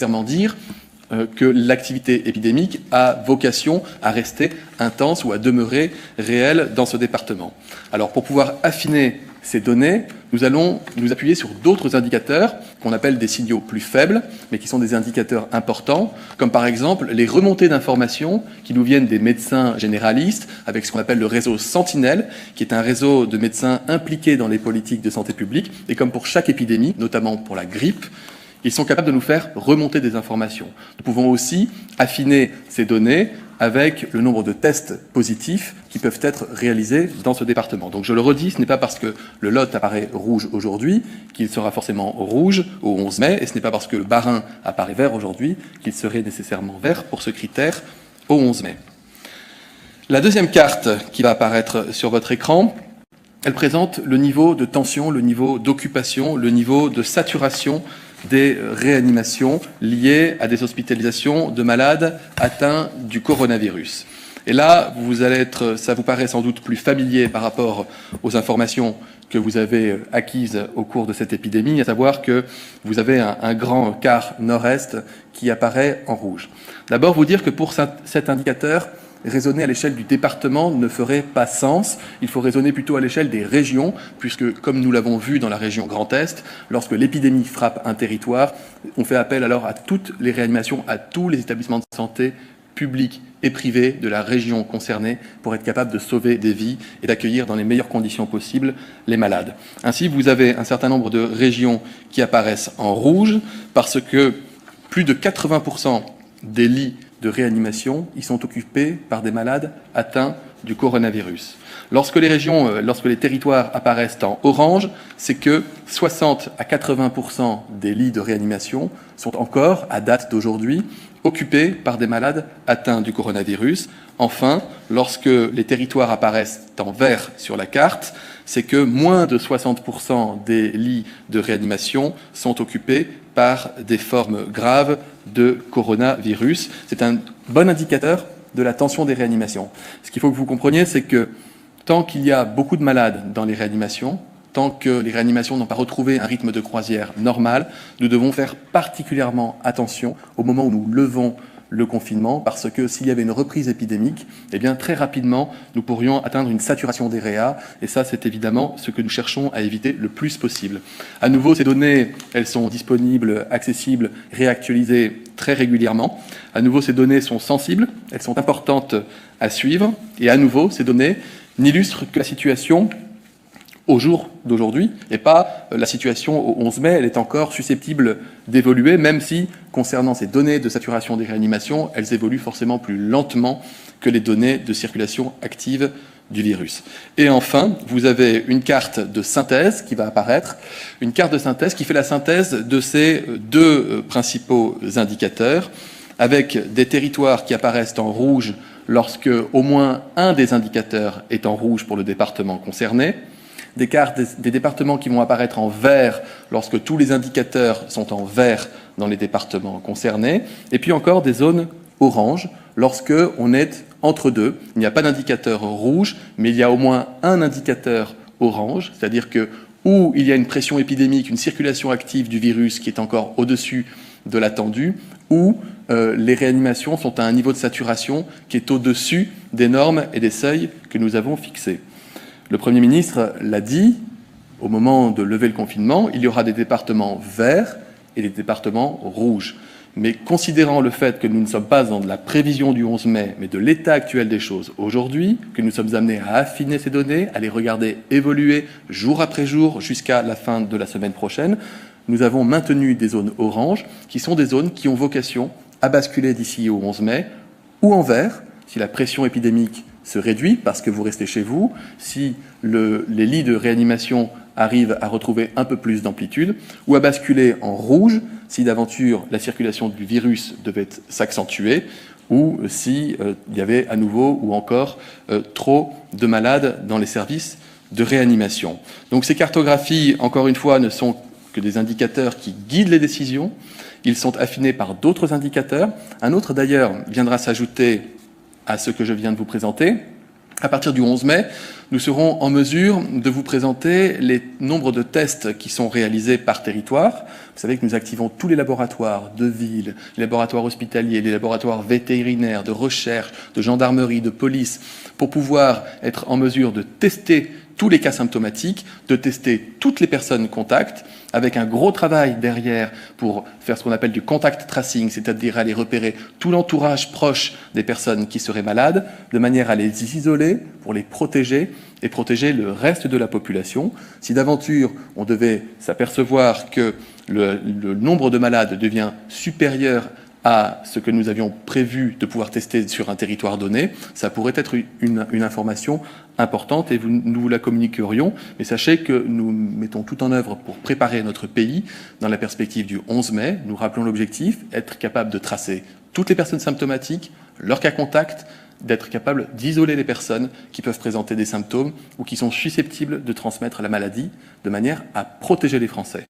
nécessairement dire que l'activité épidémique a vocation à rester intense ou à demeurer réelle dans ce département. Alors, pour pouvoir affiner ces données, nous allons nous appuyer sur d'autres indicateurs qu'on appelle des signaux plus faibles, mais qui sont des indicateurs importants, comme par exemple les remontées d'informations qui nous viennent des médecins généralistes, avec ce qu'on appelle le réseau Sentinelle, qui est un réseau de médecins impliqués dans les politiques de santé publique, et comme pour chaque épidémie, notamment pour la grippe, ils sont capables de nous faire remonter des informations. Nous pouvons aussi affiner ces données avec le nombre de tests positifs qui peuvent être réalisés dans ce département. Donc je le redis, ce n'est pas parce que le Lot apparaît rouge aujourd'hui qu'il sera forcément rouge au 11 mai, et ce n'est pas parce que le Bas-Rhin apparaît vert aujourd'hui qu'il serait nécessairement vert pour ce critère au 11 mai. La deuxième carte qui va apparaître sur votre écran, elle présente le niveau de tension, le niveau d'occupation, le niveau de saturation des réanimations liées à des hospitalisations de malades atteints du coronavirus. Et là, ça vous paraît sans doute plus familier par rapport aux informations que vous avez acquises au cours de cette épidémie, à savoir que vous avez un grand quart nord-est qui apparaît en rouge. D'abord, vous dire que pour cet indicateur, raisonner à l'échelle du département ne ferait pas sens. Il faut raisonner plutôt à l'échelle des régions, puisque, comme nous l'avons vu dans la région Grand Est, lorsque l'épidémie frappe un territoire, on fait appel alors à toutes les réanimations, à tous les établissements de santé publics et privés de la région concernée pour être capable de sauver des vies et d'accueillir dans les meilleures conditions possibles les malades. Ainsi, vous avez un certain nombre de régions qui apparaissent en rouge parce que plus de 80% des lits de réanimation, ils sont occupés par des malades atteints du coronavirus. Lorsque les territoires apparaissent en orange, c'est que 60 à 80% des lits de réanimation sont encore, à date d'aujourd'hui, occupés par des malades atteints du coronavirus. Enfin, lorsque les territoires apparaissent en vert sur la carte, c'est que moins de 60% des lits de réanimation sont occupés par des formes graves de coronavirus. C'est un bon indicateur de la tension des réanimations. Ce qu'il faut que vous compreniez, c'est que tant qu'il y a beaucoup de malades dans les réanimations, tant que les réanimations n'ont pas retrouvé un rythme de croisière normal, nous devons faire particulièrement attention au moment où nous levons le confinement, parce que s'il y avait une reprise épidémique, eh bien très rapidement, nous pourrions atteindre une saturation des réa, et ça, c'est évidemment ce que nous cherchons à éviter le plus possible. À nouveau, ces données, elles sont disponibles, accessibles, réactualisées très régulièrement. À nouveau, ces données sont sensibles, elles sont importantes à suivre, et à nouveau, ces données n'illustrent que la situation au jour d'aujourd'hui, et pas la situation au 11 mai, elle est encore susceptible d'évoluer, même si, concernant ces données de saturation des réanimations, elles évoluent forcément plus lentement que les données de circulation active du virus. Et enfin, vous avez une carte de synthèse qui va apparaître, une carte de synthèse qui fait la synthèse de ces deux principaux indicateurs, avec des territoires qui apparaissent en rouge lorsque au moins un des indicateurs est en rouge pour le département concerné, des cartes des départements qui vont apparaître en vert lorsque tous les indicateurs sont en vert dans les départements concernés, et puis encore des zones orange lorsque on est entre deux. Il n'y a pas d'indicateur rouge, mais il y a au moins un indicateur orange, c'est-à-dire que où il y a une pression épidémique, une circulation active du virus qui est encore au-dessus de l'attendu, où les réanimations sont à un niveau de saturation qui est au-dessus des normes et des seuils que nous avons fixés. Le Premier ministre l'a dit, au moment de lever le confinement, il y aura des départements verts et des départements rouges. Mais considérant le fait que nous ne sommes pas dans de la prévision du 11 mai, mais de l'état actuel des choses aujourd'hui, que nous sommes amenés à affiner ces données, à les regarder évoluer jour après jour jusqu'à la fin de la semaine prochaine, nous avons maintenu des zones oranges, qui sont des zones qui ont vocation à basculer d'ici au 11 mai, ou en vert, si la pression épidémique se réduit parce que vous restez chez vous, si les lits de réanimation arrivent à retrouver un peu plus d'amplitude, ou à basculer en rouge si d'aventure la circulation du virus devait s'accentuer, ou si il y avait à nouveau ou encore trop de malades dans les services de réanimation. Donc ces cartographies, encore une fois, ne sont que des indicateurs qui guident les décisions. Ils sont affinés par d'autres indicateurs. Un autre, d'ailleurs, viendra s'ajouter à ce que je viens de vous présenter, À partir du 11 mai, nous serons en mesure de vous présenter les nombres de tests qui sont réalisés par territoire. Vous savez que nous activons tous les laboratoires de ville, les laboratoires hospitaliers, les laboratoires vétérinaires, de recherche, de gendarmerie, de police, pour pouvoir être en mesure de tester tous les cas symptomatiques, de tester toutes les personnes contacts, avec un gros travail derrière pour faire ce qu'on appelle du contact tracing, c'est-à-dire aller repérer tout l'entourage proche des personnes qui seraient malades, de manière à les isoler, pour les protéger et protéger le reste de la population. Si d'aventure on devait s'apercevoir que le nombre de malades devient supérieur à ce que nous avions prévu de pouvoir tester sur un territoire donné, ça pourrait être une information importante et nous vous la communiquerions. Mais sachez que nous mettons tout en œuvre pour préparer notre pays dans la perspective du 11 mai. Nous rappelons l'objectif, être capable de tracer toutes les personnes symptomatiques, leurs cas contacts, d'être capable d'isoler les personnes qui peuvent présenter des symptômes ou qui sont susceptibles de transmettre la maladie, de manière à protéger les Français.